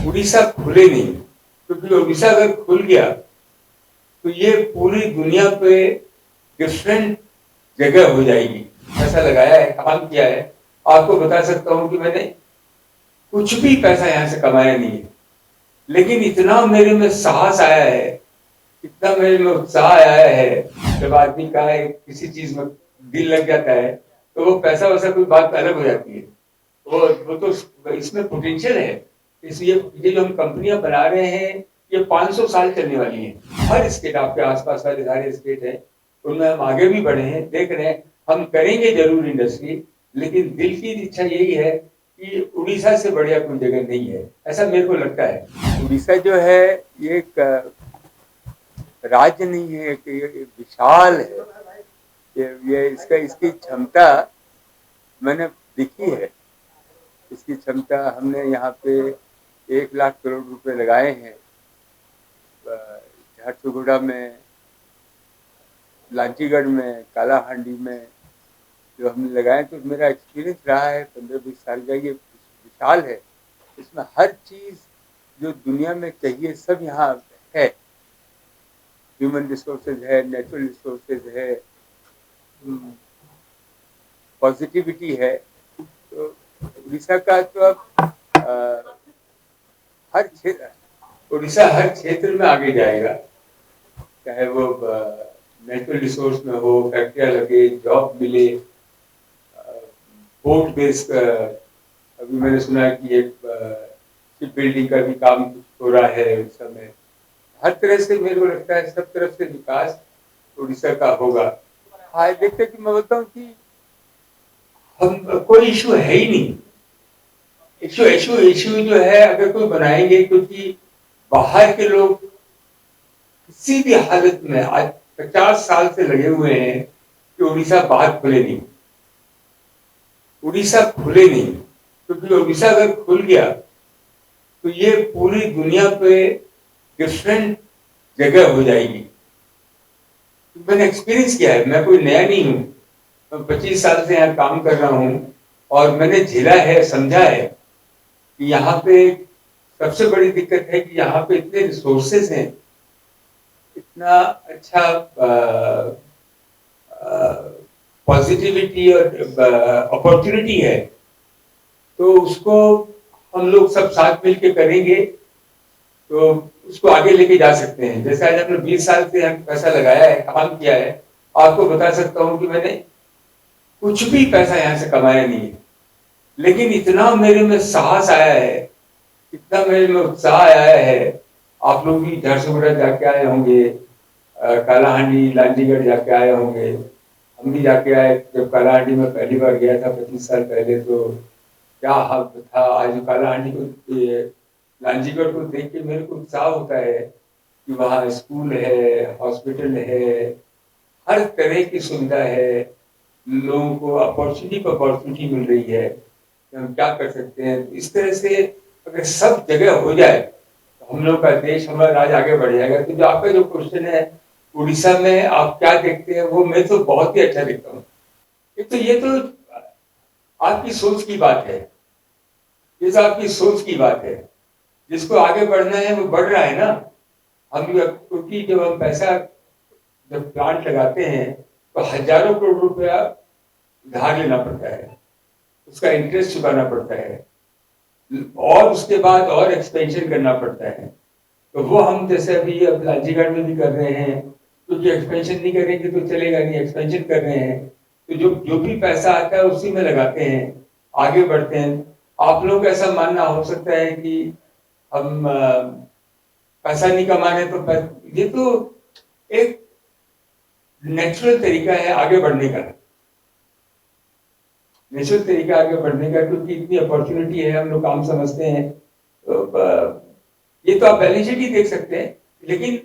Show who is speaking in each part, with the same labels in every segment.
Speaker 1: उड़ीसा खुले नहीं, क्योंकि उड़ीसा अगर खुल गया तो ये पूरी दुनिया पे डिफरेंट जगह हो जाएगी। पैसा लगाया है, काम किया है। आपको बता सकता हूँ कि मैंने कुछ भी पैसा यहाँ से कमाया नहीं है, लेकिन इतना मेरे में साहस आया है, इतना मेरे में उत्साह आया है। जब आदमी का है किसी चीज में दिल लग जाता है तो वो पैसा वैसा कोई बात अलग हो जाती है। वो तो इसमें पोटेंशियल है। इसलिए ये जो हम कंपनियां बना रहे हैं ये 500 साल चलने वाली हैं। हर स्टेट, आपके आसपास वाले सारे स्टेट है, उनमें हम आगे भी बढ़े हैं, देख रहे हैं। हम करेंगे जरूर इंडस्ट्री, लेकिन दिल की इच्छा यही है कि उड़ीसा से बढ़िया कोई जगह नहीं है, ऐसा मेरे को लगता है। उड़ीसा जो है ये एक राज्य नहीं है कि ये विशाल है। ये इसकी क्षमता मैंने देखी है। इसकी क्षमता हमने यहाँ पे 1 लाख करोड़ रुपए लगाए हैं झारसुगुड़ा में, लांचीगढ़ में, कालाहांडी में जो हमने लगाए। तो मेरा एक्सपीरियंस रहा है 15-20 साल का। ये विशाल है, इसमें हर चीज जो दुनिया में चाहिए सब यहाँ है। ह्यूमन रिसोर्सेज है, नेचुरल रिसोर्सेज है, पॉजिटिविटी है। तो उड़ीसा का तो अब हर क्षेत्र, उड़ीसा हर क्षेत्र में आगे जाएगा, चाहे वो नेचुरल रिसोर्स में हो, फैक्ट्रियां लगे, जॉब मिले, पोर्ट बेस्ड। अभी मैंने सुना कि एक शिप बिल्डिंग का भी काम हो रहा है इस समय। हर तरह से मेरे को लगता है सब तरफ से विकास उड़ीसा का होगा। हाँ, देखते कि मैं बोलता हूँ कि हम कोई इशू है ही नहीं। इशू जो है अगर कोई बनाएंगे, क्योंकि बाहर के लोग किसी भी हालत में आज 50 साल से लगे हुए हैं कि उड़ीसा बाहर खुले नहीं, उड़ीसा खुले नहीं, क्योंकि उड़ीसा अगर खुल गया तो ये पूरी दुनिया पे डिफरेंट जगह हो जाएगी। तो मैंने एक्सपीरियंस किया है, मैं कोई नया नहीं हूँ। मैं 25 साल से यहाँ काम कर रहा हूँ और मैंने झेला है, समझा है कि यहाँ पे सबसे बड़ी दिक्कत है कि यहाँ पे इतने रिसोर्सेज हैं, इतना अच्छा पॉजिटिविटी और अपॉर्चुनिटी है। तो उसको हम लोग सब साथ मिलके करेंगे तो उसको आगे लेके जा सकते हैं। जैसे आज हमने 20 साल से पैसा लगाया है, काम किया है। आपको बता सकता हूँ कि मैंने कुछ भी पैसा यहाँ से कमाया नहीं है, लेकिन इतना मेरे में साहस आया है, इतना मेरे में उत्साह आया है। आप लोग भी झारसुगुड़ा जाके आए होंगे, कालाहांडी, लांचीगढ़ जाके आए होंगे। हम भी जाके आए। जब कालाहांडी में पहली बार गया था 25 साल पहले, तो क्या हाल था। आज कालाहांडी को, लांचीगढ़ को देख के मेरे को उत्साह होता है कि वहाँ स्कूल है, हॉस्पिटल है, हर तरह की सुविधा है, लोगों को अपॉर्चुनिटी मिल रही है कि हम क्या कर सकते हैं। इस तरह से अगर सब जगह हो जाए तो हम लोग का देश, हमारा राज्य आगे बढ़ जाएगा। तो जो आपका जो क्वेश्चन है उड़ीसा में आप क्या देखते हैं, वो मैं तो बहुत ही अच्छा देखता हूँ। ये तो आपकी सोच की बात है, ये तो आपकी सोच की बात है। जिसको आगे बढ़ना है वो बढ़ रहा है ना। हम क्योंकि जब हम पैसा, जब प्लांट लगाते हैं तो हजारों करोड़ रुपया उधार लेना पड़ता है, उसका इंटरेस्ट चुकाना पड़ता है, और उसके बाद और एक्सपेंशन करना पड़ता है। तो वो हम जैसे अभी अब लांचीगढ़ में भी कर रहे हैं, क्योंकि एक्सपेंशन नहीं करेंगे तो चलेगा नहीं, एक्सपेंशन कर रहे हैं। तो जो भी पैसा आता है उसी में लगाते हैं, आगे बढ़ते हैं। आप लोग का ऐसा मानना हो सकता है कि हम पैसा नहीं कमाने, तो ये तो एक नेचुरल तरीका है आगे बढ़ने का, नेचुरल तरीका आगे बढ़ने का, क्योंकि इतनी अपॉर्चुनिटी है, हम लोग काम समझते हैं। तो ये तो आप बैलेंस शीट ही देख सकते हैं, लेकिन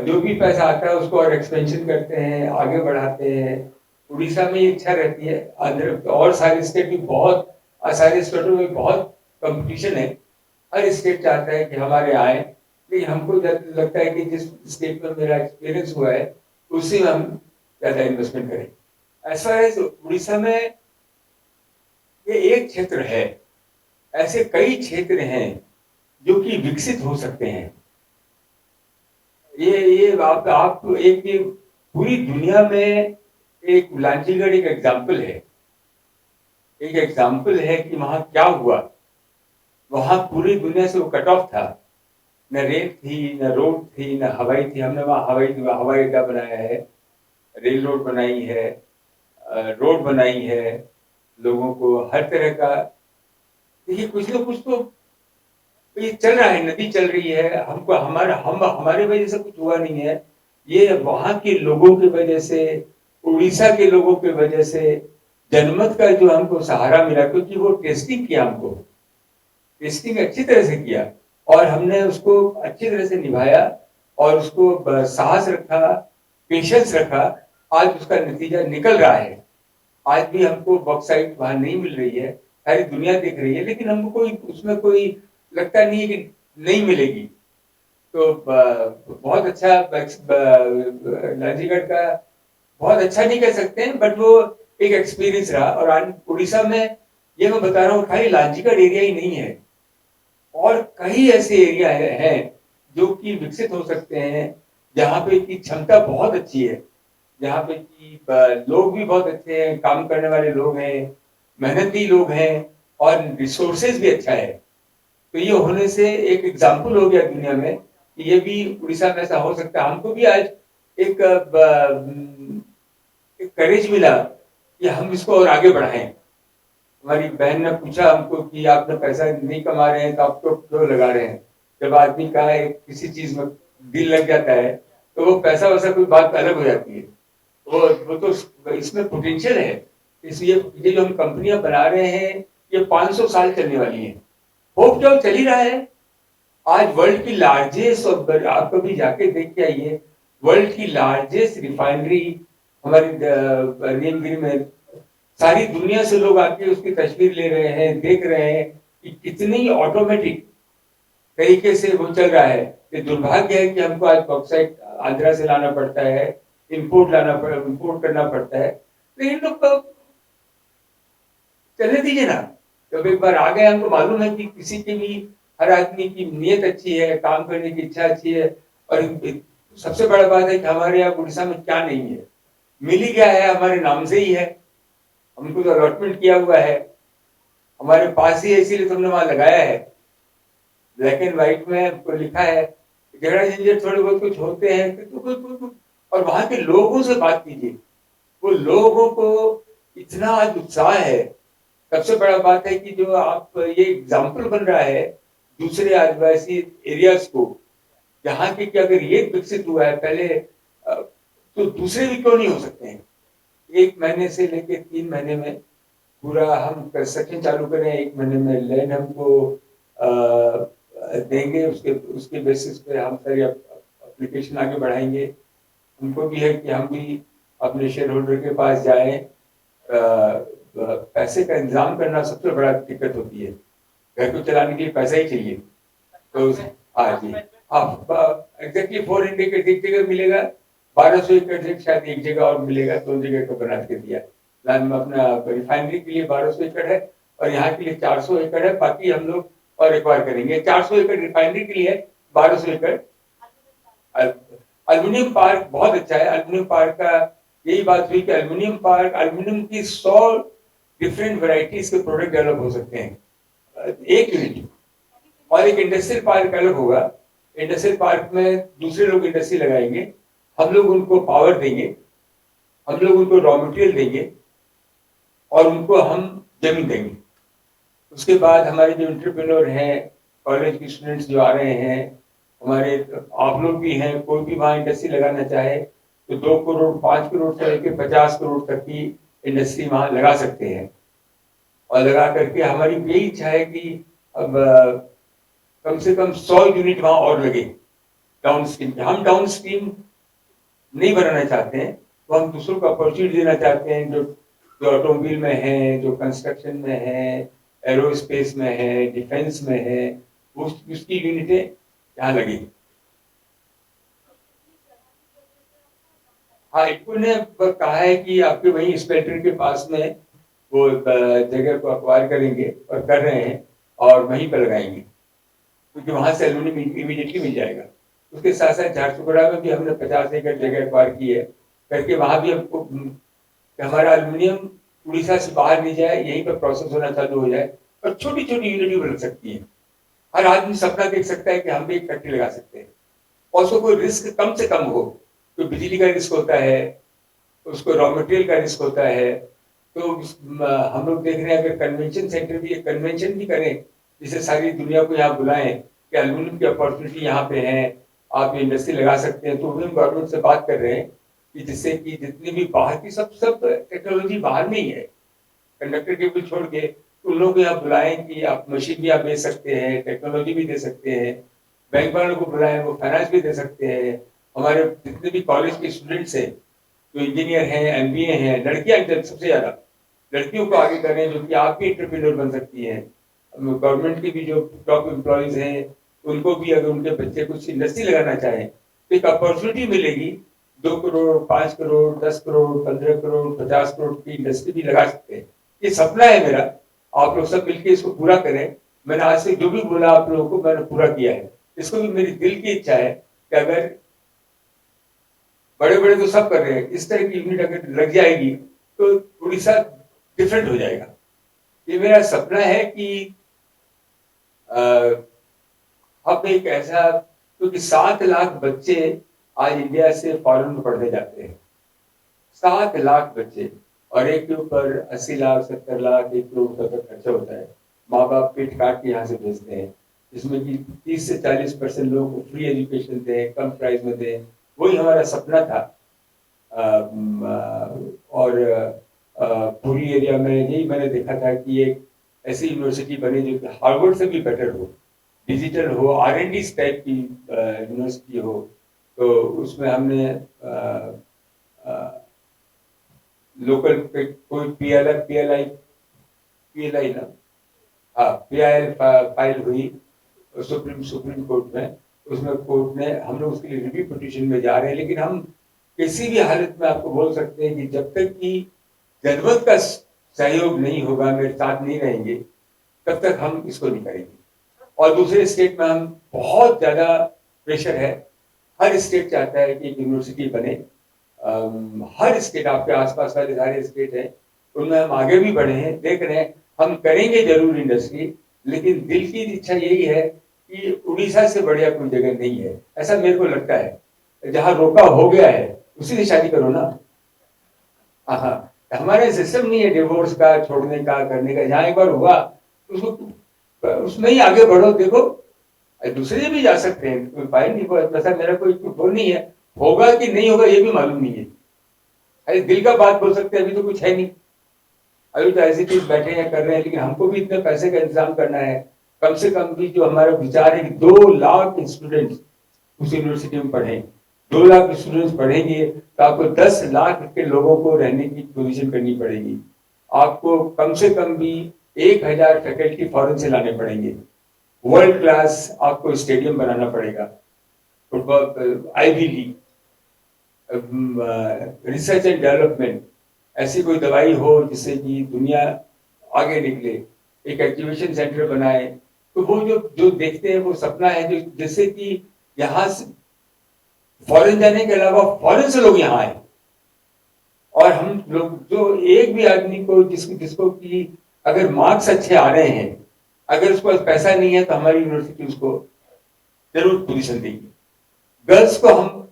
Speaker 1: जो भी पैसा आता है उसको और एक्सपेंशन करते हैं, आगे बढ़ाते हैं। उड़ीसा में इच्छा रहती है, आंध्र और सारे स्टेट भी बहुत, सारे स्टेटों में बहुत कंपटीशन है। हर स्टेट चाहता है कि हमारे आए, लेकिन हमको लगता है कि जिस स्टेट में मेरा एक्सपीरियंस हुआ है उसी में हम ज्यादा इन्वेस्टमेंट करें। ऐसा है उड़ीसा में ये एक क्षेत्र है, ऐसे कई क्षेत्र हैं जो कि विकसित हो सकते हैं। ये आप एक ये पूरी दुनिया में एक लांचीगढ़ एक एग्जाम्पल है, एक एग्जाम्पल है कि वहां क्या हुआ। वहां पूरी दुनिया से वो कट ऑफ था, न रेल थी, न रोड थी, न हवाई थी। हमने वहां हवाई अड्डा बनाया है, रेल रोड बनाई है, रोड बनाई है, लोगों को हर तरह का। देखिए कुछ ना कुछ तो ये चल रहा है, नदी चल रही है। हमको हमारे वजह से कुछ हुआ नहीं है, ये वहां के लोगों की वजह से, उड़ीसा के लोगों की वजह से, जनमत का जो हमको सहारा मिला, क्योंकि वो टेस्टिंग किया, हमको टेस्टिंग अच्छी तरह से किया और हमने उसको अच्छी तरह से निभाया और उसको साहस रखा, पेशेंस रखा। आज उसका नतीजा निकल रहा है। आज भी हमको बॉक्साइट वहां नहीं मिल रही है, सारी दुनिया देख रही है, लेकिन हमको कोई उसमें कोई लगता नहीं है कि नहीं मिलेगी। तो बहुत अच्छा लांजीगढ़ का, बहुत अच्छा नहीं कह सकते हैं, बट वो एक एक्सपीरियंस रहा। और उड़ीसा में ये मैं बता रहा हूँ, खाली लांजीगढ़ एरिया ही नहीं है, और कई ऐसे एरिया हैं जो कि विकसित हो सकते हैं, जहाँ पे की क्षमता बहुत अच्छी है, जहाँ पे की लोग भी बहुत अच्छे हैं, काम करने वाले लोग हैं, मेहनती लोग हैं, और रिसोर्सेज भी अच्छा है। तो ये होने से एक एग्जाम्पल हो गया दुनिया में कि ये भी उड़ीसा में ऐसा हो सकता है। हमको भी आज एक एक करेज मिला कि हम इसको और आगे बढ़ाएं। हमारी बहन ने पूछा हमको कि आपने पैसा नहीं कमा रहे हैं तो आप तो क्यों लगा रहे हैं। जब आदमी का किसी चीज में दिल लग जाता है तो वो पैसा वैसा कोई बात अलग हो जाती है। वो तो इसमें पोटेंशियल है। इसलिए ये जो हम कंपनियां बना रहे हैं, ये 500 साल चलने वाली हैं। होप जो चल ही रहा है। आज वर्ल्ड की लार्जेस्ट, और आप कभी जाके देख के आइए, वर्ल्ड की लार्जेस्ट रिफाइनरी हमारी नीलगिरी में। सारी दुनिया से लोग आके उसकी तस्वीर ले रहे हैं, देख रहे हैं कि कितनी ऑटोमेटिक तरीके से वो चल रहा है। ये दुर्भाग्य है कि हमको आज बॉक्साइट आंध्रा से लाना पड़ता है, इंपोर्ट करना पड़ता है। तो इन लोग को चलने दीजिए ना। जब एक बार आ गए, हमको मालूम है कि किसी की भी, हर आदमी की नीयत अच्छी है, काम करने की इच्छा अच्छी है। और सबसे बड़ा बात है कि हमारे यहाँ उड़ीसा में क्या नहीं है, मिल ही गया है, हमारे नाम से ही है। हमको तो अलॉटमेंट किया हुआ है, हमारे पास ही है, इसीलिए तुमने वहां लगाया है। ब्लैक एंड व्हाइट में को लिखा है। झगड़ा झंझट थोड़े बहुत कुछ होते हैं तो और वहां के लोगों से बात कीजिए, वो लोगों को इतना आज उत्साह है। सबसे बड़ा बात है कि जो आप ये एग्जाम्पल बन रहा है दूसरे आदिवासी एरियाज को, जहाँ के कि अगर ये विकसित हुआ है पहले, तो दूसरे भी क्यों नहीं हो सकते हैं। 1 महीने से लेके 3 महीने में पूरा हम कंस्ट्रक्शन चालू करें, 1 महीने में लैंड हमको देंगे, उसके उसके बेसिस पे हम सारी एप्लीकेशन आगे बढ़ाएंगे। हमको भी है कि हम भी अपने शेयर होल्डर के पास जाएं। पैसे का इंतजाम करना सबसे बड़ा दिक्कत होती है, घर को चलाने के लिए पैसा ही चाहिए। तो हाँ जी, हाँ एग्जैक्टली 400 एक जगह मिलेगा, 1200 एकड़ से शायद एक जगह और मिलेगा, 2 जगह को बना के दिया। अपना रिफाइनरी के लिए 1200 एकड़ है और यहाँ के लिए 400 एकड़ है। बाकी हम लोग और एक्वायर करेंगे। 400 एकड़ रिफाइनरी के लिए है, 1200 एकड़। एल्यूमिनियम पार्क बहुत अच्छा है। एल्यूमिनियम पार्क का यही बात हुई कि एल्यूमिनियम पार्क, एल्यूमिनियम की 100 डिफरेंट वैरायटीज के प्रोडक्ट डेवलप हो सकते हैं एक यूनिट। और एक इंडस्ट्रियल पार्क अलग होगा। इंडस्ट्रियल पार्क में दूसरे लोग इंडस्ट्री लगाएंगे, हम लोग उनको पावर देंगे, हम लोग उनको रॉ मटेरियल देंगे और उनको हम जमीन देंगे। उसके बाद हमारे जो एंटरप्रेन्योर हैं, कॉलेज के स्टूडेंट्स जो आ रहे हैं, हमारे आप लोग भी हैं, कोई भी वहाँ इंडस्ट्री लगाना चाहे तो 2 करोड़ 5 करोड़ से लेकर 50 करोड़ तक की इंडस्ट्री वहाँ लगा सकते हैं। और लगा करके हमारी यही इच्छा है कि अब कम से कम 100 यूनिट वहां और लगे डाउन स्ट्रीम। हम डाउन स्ट्रीम नहीं बनाना चाहते हैं, तो हम दूसरों को अपॉर्चुनिटी देना चाहते हैं, जो जो ऑटोमोबाइल में है, जो कंस्ट्रक्शन में है, एरोस्पेस में है, डिफेंस में है, उसकी यूनिटें यहाँ लगी। हाँ, इनको ने कहा है कि आपके वही स्पेक्ट्रम के पास में वो जगह को अक्वायर करेंगे और कर रहे हैं और वहीं पर लगाएंगे। क्योंकि वहां से एल्यूमिनियम इमीडिएटली मिल जाएगा। उसके साथ साथ झारसुगुड़ा में भी हमने 50 एकड़ जगह एक्वायर की है, करके वहां भी हमको हमारा एल्यूमिनियम उड़ीसा से बाहर नहीं जाए, यहीं पर प्रोसेस होना चालू हो जाए और छोटी छोटी यूनिट भी बन सकती है। हर आदमी सपना देख सकता है कि हम भी एक फैक्ट्री लगा सकते हैं और उसको कोई रिस्क कम से कम हो। तो बिजली का रिस्क होता है, उसको रॉ मटेरियल का रिस्क होता है। तो हम लोग देख रहे हैं अगर कन्वेंशन सेंटर भी कन्वेंशन भी करें, जिसे सारी दुनिया को यहाँ बुलाएं कि एल्यूमिनियम की अपॉर्चुनिटी यहाँ पे है, आप इंडस्ट्री लगा सकते हैं, तो हम गवर्नमेंट से बात कर रहे हैं कि जिससे कि जितनी भी बाहर की सब सब टेक्नोलॉजी बाहर में ही है, कंडक्टर के भी छोड़ के उन लोगों को यहाँ बुलाएं कि आप मशीन भी आप दे सकते हैं, टेक्नोलॉजी भी दे सकते हैं, बैंक वालों को बुलाएं, वो फाइनेंस भी दे सकते हैं। हमारे जितने भी कॉलेज के स्टूडेंट्स हैं जो इंजीनियर हैं, एमबीए हैं, लड़कियां सबसे ज्यादा लड़कियों को आगे करें जो कि आप भी एंटरप्रेन्योर बन सकती हैं। गवर्नमेंट की भी जो टॉप एम्प्लॉयज हैं उनको भी अगर उनके बच्चे कुछ इंडस्ट्री लगाना चाहें तो एक अपॉर्चुनिटी मिलेगी। 2 करोड़, 5 करोड़, 10 करोड़, 15 करोड़, 50 करोड़ की इंडस्ट्री भी लगा सकते हैं। ये सपना है मेरा, आप लोग सब मिलकर इसको पूरा करें। मैंने आज से जो भी बोला आप लोगों को मैंने पूरा किया है। इसको भी मेरी दिल की इच्छा है कि अगर बड़े बड़े तो सब कर रहे हैं, इस तरह की यूनिट अगर लग जाएगी तो उड़ीसा डिफरेंट हो जाएगा। ये मेरा सपना है कि अब एक ऐसा, क्योंकि 7 लाख बच्चे आज इंडिया से फॉरेन में पढ़ने जाते हैं, 7 लाख बच्चे, और एक के ऊपर 80 लाख 70 लाख 1 करोड़ तक खर्चा होता है। माँ बाप पेट काट के यहाँ से भेजते हैं, जिसमें कि 30 से 40% लोगों को फ्री एजुकेशन दें, कम प्राइस में दें। वही हमारा सपना था। और पूरी एरिया में यही मैंने देखा था कि एक ऐसी यूनिवर्सिटी बने जो कि हार्वर्ड से भी बेटर हो, डिजिटल हो, R&D टाइप की यूनिवर्सिटी हो। तो उसमें हमने लोकल कोई पीएलआई ना, हाँ पीआईएल फाइल हुई सुप्रीम कोर्ट में। उसमें कोर्ट ने, हम लोग उसके लिए रिव्यू पिटीशन में जा रहे हैं, लेकिन हम किसी भी हालत में आपको बोल सकते हैं कि जब तक कि जनता का सहयोग नहीं होगा, मेरे साथ नहीं रहेंगे, तब तक हम इसको नहीं करेंगे। और दूसरे स्टेट में हम बहुत ज्यादा प्रेशर है, हर स्टेट चाहता है कि एक यूनिवर्सिटी बने। हर स्टेट, आपके आसपास वाले सारे स्टेट हैं, उनमें हम आगे भी बढ़े हैं, देख रहे हैं, हम करेंगे जरूर इंडस्ट्री। लेकिन दिल की इच्छा यही है कि उड़ीसा से बढ़िया कोई जगह नहीं है, ऐसा मेरे को लगता है। जहां रोका हो गया है उसी से शादी करो ना। हाँ, हमारे सिस्टम नहीं है डिवोर्स का, छोड़ने का, करने का। जहाँ एक बार हुआ उसको उसमें ही आगे बढ़ो। देखो दूसरे भी जा सकते हैं, कोई फाइल नहीं, वैसा मेरा कोई वो नहीं है। होगा कि नहीं होगा ये भी मालूम नहीं है, अरे दिल का बात बोल सकते हैं, अभी तो कुछ है नहीं। अभी तो ऐसी चीज बैठे हैं कर रहे हैं, लेकिन हमको भी इतने पैसे का इंतजाम करना है। कम से कम भी जो हमारा विचार है कि 2 लाख स्टूडेंट्स उस यूनिवर्सिटी में पढ़े, 2 लाख स्टूडेंट्स पढ़ेंगे तो आपको 10 लाख के लोगों को रहने की पोजीशन करनी पड़ेगी। आपको कम से कम भी 1000 फैकल्टी फॉरेन से लाने पड़ेंगे। वर्ल्ड क्लास आपको स्टेडियम बनाना पड़ेगा, football, ivy league, research and development, ऐसी कोई दवाई हो जिससे कि दुनिया आगे निकले, एक एक्टिवेशन सेंटर बनाए। तो वो जो जो देखते हैं वो सपना है, जो जैसे कि यहाँ से फॉरेन जाने के अलावा फॉरेन से लोग यहाँ आए। और हम लोग जो एक भी आदमी को जिसको कि अगर मार्क्स अच्छे आ रहे हैं, अगर उसके पास पैसा नहीं है, तो हमारी यूनिवर्सिटी उसको जरूर पोजीशन देगी। गर्ल्स को हम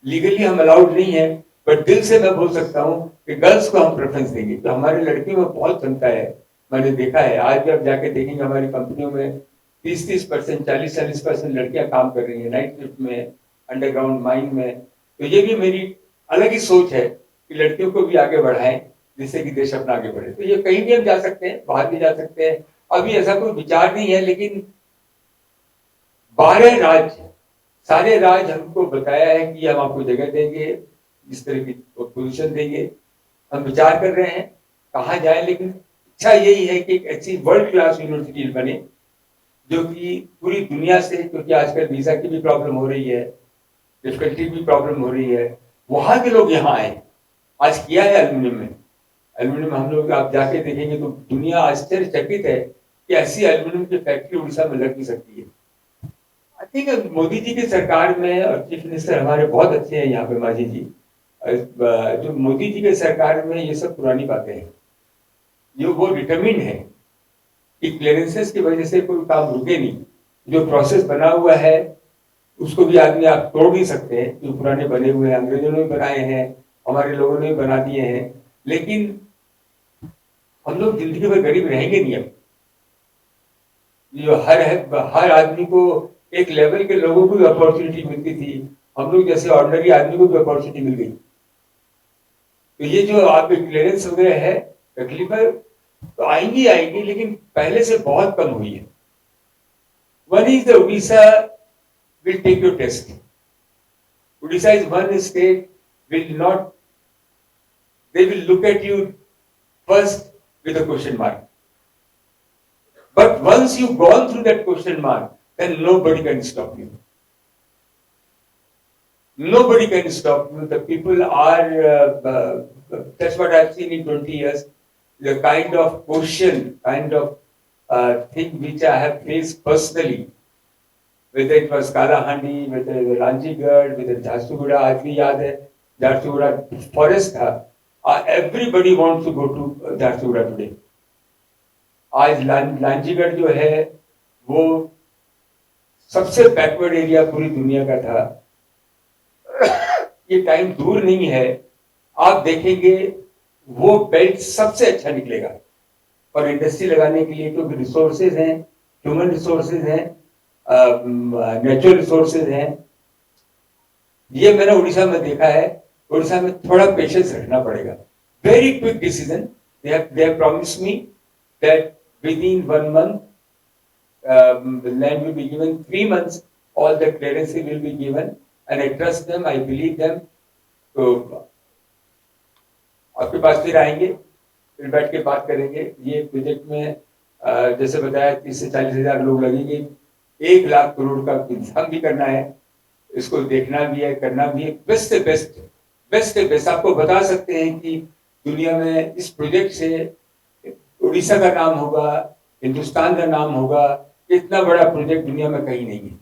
Speaker 1: लीगली हम अलाउड नहीं है, बट दिल से मैं बोल सकता हूँ कि गर्ल्स को हम प्रेफरेंस देंगे। तो हमारी लड़कियों में बहुत क्षमता है, मैंने देखा है। आज भी आप जाके देखेंगे हमारी कंपनियों में 30% 40% लड़कियां काम कर रही है, नाइट शिफ्ट में, अंडरग्राउंड माइन में। तो ये भी मेरी अलग ही सोच है कि लड़कियों को भी आगे बढ़ाएं, जिससे कि देश अपना आगे बढ़े। तो ये कहीं भी हम जा सकते हैं, बाहर भी जा सकते हैं। अभी ऐसा कोई विचार नहीं है, लेकिन 12 राज्य, सारे राज्य हमको बताया है कि हम आपको जगह देंगे, इस तरह की पोजीशन देंगे। हम विचार कर रहे हैं कहाँ जाए, लेकिन इच्छा यही है कि एक अच्छी वर्ल्ड क्लास यूनिवर्सिटी बने, जो कि पूरी दुनिया से, क्योंकि आजकल वीजा की भी प्रॉब्लम हो रही है, डिफिकल्टी भी प्रॉब्लम हो रही है, वहां के लोग यहाँ आए। आज किया है एल्यूमिनियम में, एल्यूमिनियम हम लोग आप जाके देखेंगे तो दुनिया आश्चर्यचकित है कि ऐसी एल्यूमिनियम की फैक्ट्री उड़ीसा में लग भी सकती है। ठीक मोदी जी की सरकार में और चीफ मिनिस्टर हमारे बहुत अच्छे हैं यहाँ पे मांझी जी। जो मोदी जी के सरकार में ये सब पुरानी बातें हैं। ये वो डिटरमिन है कि क्लियरेंसेस की वजह से कोई काम रुके नहीं। जो प्रोसेस बना हुआ है उसको भी आदमी आप तोड़ नहीं सकते। जो पुराने बने हुए हैं, अंग्रेजों ने भी बनाए हैं, हमारे लोगों ने भी बना दिए हैं, लेकिन हम लोग जिंदगी भर गरीब रहेंगे नहीं। अब जो हर आदमी को एक लेवल के लोगों को भी अपॉर्चुनिटी मिलती थी, हम लोग जैसे ऑर्डिनरी आदमी को भी अपॉर्चुनिटी मिल गई। तो ये जो आप क्लियरेंस वगैरह है, तकलीफें तो आएंगी आएंगी, लेकिन पहले से बहुत कम हुई है। One is the Orissa will take your test. Odisha is one state will not, they will look at you first with a question mark. But once you've gone through that question mark, then nobody can stop you. Nobody can stop you. The people are, that's what I've seen in 20 years, the kind of question, kind of thing which I have faced personally. Whether it was Kalahandi, whether it was Ranjigad, whether Jharsuguda, आज भी याद है Jharsuguda forest था। Everybody wants to go to Jharsuguda today. आज लांजीगढ़ जो है वो सबसे बैकवर्ड एरिया पूरी दुनिया का था। ये टाइम दूर नहीं है, आप देखेंगे वो बेल्ट सबसे अच्छा निकलेगा। और इंडस्ट्री लगाने के लिए क्योंकि रिसोर्सेज हैं, ह्यूमन रिसोर्सेज हैं, नेचुरल रिसोर्सेज हैं। ये मैंने उड़ीसा में देखा है। उड़ीसा में थोड़ा पेशेंस रखना पड़ेगा। Very quick decision. they have promised me that within 1 month the land will be given, 3 months all the clearances will be given, and I trust them, I believe them. तो आपके पास फिर आएंगे, फिर बैठ के बात करेंगे। ये प्रोजेक्ट में जैसे बताया 30 से 40 हजार लोग लगेंगे। 1 लाख करोड़ का इंतजाम भी करना है, इसको देखना भी है, करना भी है। बेस्ट से बेस्ट, बेस्ट से बेस्ट आपको बता सकते हैं कि दुनिया में इस प्रोजेक्ट से उड़ीसा का नाम होगा, हिंदुस्तान का नाम होगा। इतना बड़ा प्रोजेक्ट दुनिया में कहीं नहीं है।